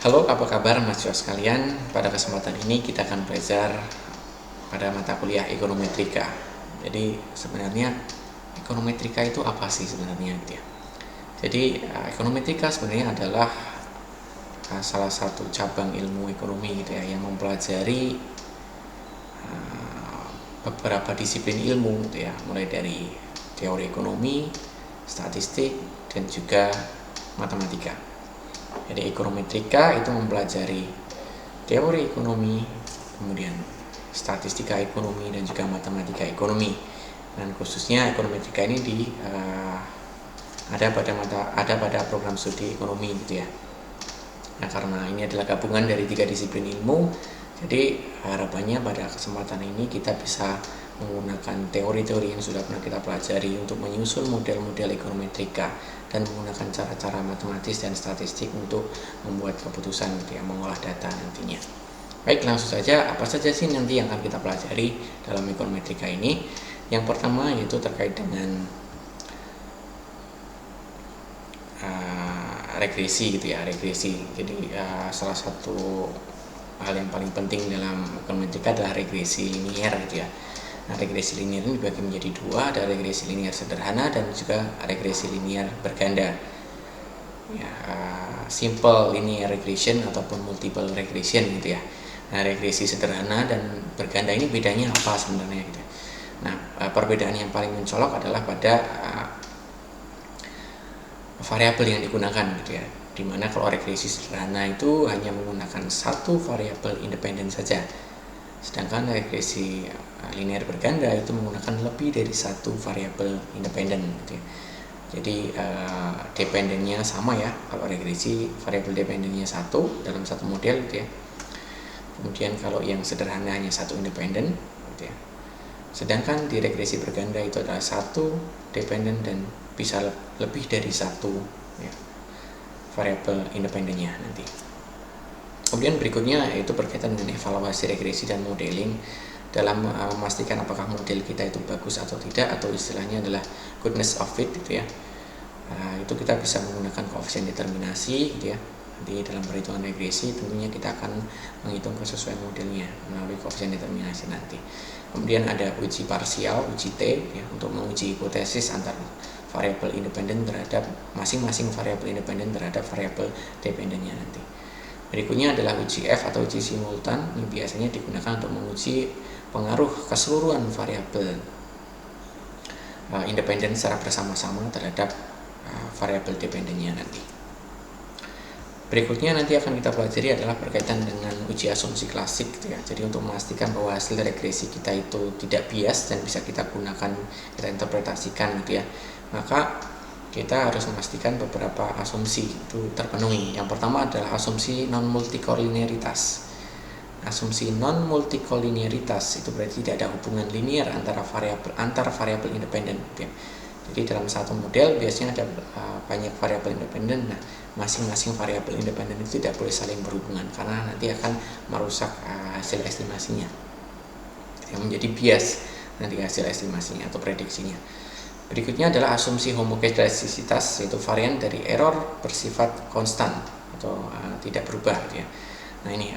Halo, apa kabar mahasiswa sekalian? Pada kesempatan ini kita akan belajar pada mata kuliah ekonometrika. Jadi sebenarnya ekonometrika itu apa sih sebenarnya gitu ya? Jadi ekonometrika sebenarnya adalah salah satu cabang ilmu ekonomi gitu ya, yang mempelajari beberapa disiplin ilmu gitu ya, mulai dari teori ekonomi, statistik, dan juga matematika. Jadi ekonometrika itu mempelajari teori ekonomi, kemudian statistika ekonomi, dan juga matematika ekonomi. Dan khususnya ekonometrika ini ada pada program studi ekonomi gitu ya. Nah, karena ini adalah gabungan dari 3 disiplin ilmu, jadi harapannya pada kesempatan ini kita bisa menggunakan teori-teori yang sudah pernah kita pelajari untuk menyusun model-model ekonometrika dan menggunakan cara-cara matematis dan statistik untuk membuat keputusan gitu ya, mengolah data nantinya. Baik, langsung saja, apa saja sih nanti yang akan kita pelajari dalam ekonometrika ini? Yang pertama yaitu terkait dengan regresi gitu ya, regresi. Jadi salah satu hal yang paling penting dalam ekonometrika adalah regresi linier gitu ya. Nah, regresi linier ini dibagi menjadi dua, ada regresi linier sederhana dan juga regresi linier berganda. Ya, simple linear regression ataupun multiple regression gitu ya. Nah, regresi sederhana dan berganda ini bedanya apa sebenarnya gitu. Nah, perbedaan yang paling mencolok adalah pada variabel yang digunakan gitu ya. Dimana kalau regresi sederhana itu hanya menggunakan satu variabel independen saja, sedangkan regresi linear berganda itu menggunakan lebih dari satu variabel independen gitu ya. Jadi dependennya sama ya, kalau regresi variabel dependennya satu dalam satu model gitu ya. Kemudian kalau yang sederhana hanya satu independen gitu ya. Sedangkan di regresi berganda itu adalah satu dependen dan bisa lebih dari satu ya, variabel independennya nanti. Kemudian berikutnya yaitu berkaitan dengan evaluasi regresi dan modeling dalam memastikan apakah model kita itu bagus atau tidak, atau istilahnya adalah goodness of fit gitu ya. Itu kita bisa menggunakan koefisien determinasi gitu ya. Nanti dalam perhitungan regresi tentunya kita akan menghitung kesesuaian modelnya melalui koefisien determinasi nanti. Kemudian ada uji parsial, uji T ya, untuk menguji hipotesis antar variabel independen terhadap masing-masing variabel independen terhadap variabel dependennya nanti. Berikutnya adalah uji F atau uji simultan, yang biasanya digunakan untuk menguji pengaruh keseluruhan variabel independen secara bersama-sama terhadap variabel dependennya nanti. Berikutnya nanti akan kita pelajari adalah berkaitan dengan uji asumsi klasik gitu ya. Jadi untuk memastikan bahwa hasil regresi kita itu tidak bias dan bisa kita gunakan, kita interpretasikan gitu ya, maka kita harus memastikan beberapa asumsi itu terpenuhi. Yang pertama adalah asumsi non-multikolinearitas. Asumsi non-multikolinearitas itu berarti tidak ada hubungan linear antar variabel independen gitu ya. Jadi dalam satu model biasanya ada banyak variabel independen. Nah, masing-masing variabel independen itu tidak boleh saling berhubungan karena nanti akan merusak hasil estimasinya, yang menjadi bias nanti hasil estimasinya atau prediksinya. Berikutnya adalah asumsi homokedastisitas, yaitu varian dari error bersifat konstan atau tidak berubah gitu ya. Nah, ini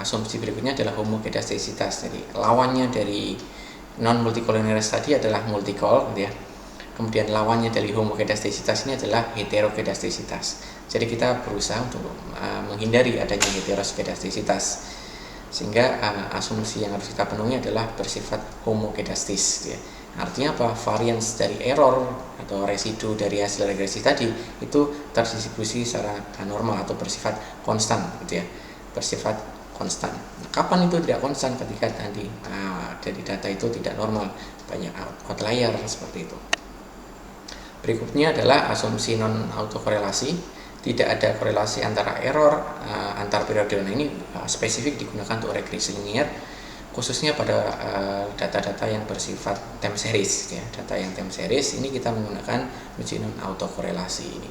asumsi berikutnya adalah homokedastisitas. Jadi lawannya dari non multikolinearitas tadi adalah multikol gitu ya. Kemudian lawannya dari homokedastisitas ini adalah heterokedastisitas. Jadi kita berusaha untuk menghindari adanya heterokedastisitas, sehingga asumsi yang harus kita penuhi adalah bersifat homokedastis gitu ya. Artinya apa? Varians dari error atau residu dari hasil regresi tadi itu terdistribusi secara normal atau bersifat konstan gitu ya, bersifat konstan. Nah, kapan itu tidak konstan? Ketika tadi dari data itu tidak normal, banyak outlier seperti itu. Berikutnya adalah asumsi non autokorelasi, tidak ada korelasi antara error antar periode. Nah, ini spesifik digunakan untuk regresi linear, khususnya pada data-data yang bersifat time series ya. Data yang time series ini kita menggunakan uji non autokorelasi ini.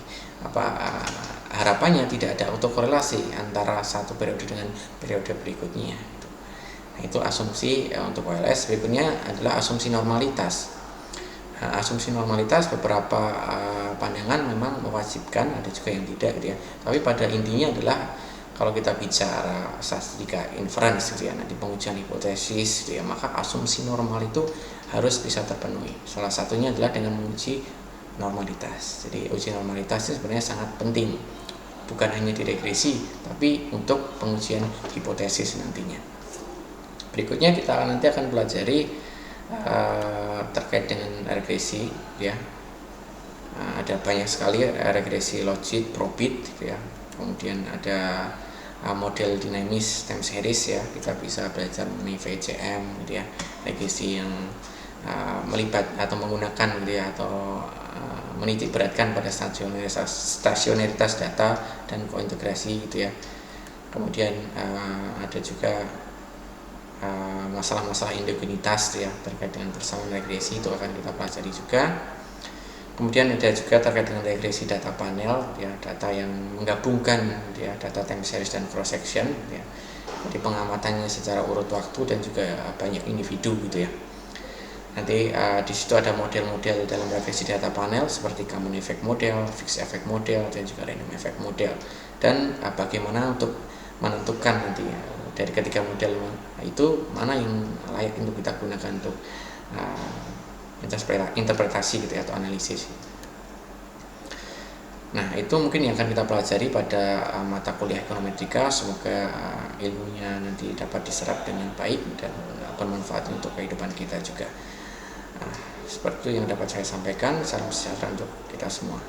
Harapannya tidak ada autokorelasi antara satu periode dengan periode berikutnya. Nah, itu asumsi untuk OLS. Berikutnya adalah asumsi normalitas. asumsi normalitas beberapa pandangan memang mewajibkan, ada juga yang tidak gitu ya. Tapi pada intinya adalah kalau kita bicara statistika inference gitu ya, nanti pengujian hipotesis gitu ya, maka asumsi normal itu harus bisa terpenuhi. Salah satunya adalah dengan menguji normalitas. Jadi uji normalitas itu sebenarnya sangat penting, bukan hanya di regresi, tapi untuk pengujian hipotesis nantinya. Berikutnya kita nanti akan pelajari terkait dengan regresi ya. Ada banyak sekali regresi logit, probit gitu ya. Kemudian ada model dinamis time series ya, kita bisa belajar mengenai VCM gitu ya, regresi yang melibat atau menggunakan gitu ya, atau menitik beratkan pada stasionaritas data dan kointegrasi gitu ya. Kemudian ada juga masalah-masalah endogenitas ya, terkait dengan persamaan regresi, itu akan kita pelajari juga. Kemudian ada juga terkait dengan regresi data panel ya, data yang menggabungkan ya, data time series dan cross section ya. Jadi pengamatannya secara urut waktu dan juga banyak individu gitu ya. Nanti di situ ada model-model dalam regresi data panel seperti common effect model, fixed effect model, dan juga random effect model. Dan bagaimana untuk menentukan nanti dari ketiga model itu mana yang layak untuk kita gunakan untuk interpretasi gitu ya, atau analisis. Nah, itu mungkin yang akan kita pelajari pada mata kuliah ekonometrika. Semoga ilmunya nanti dapat diserap dengan baik dan bermanfaat untuk kehidupan kita juga. Seperti itu yang dapat saya sampaikan. Salam sejahtera untuk kita semua.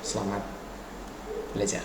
Selamat belajar.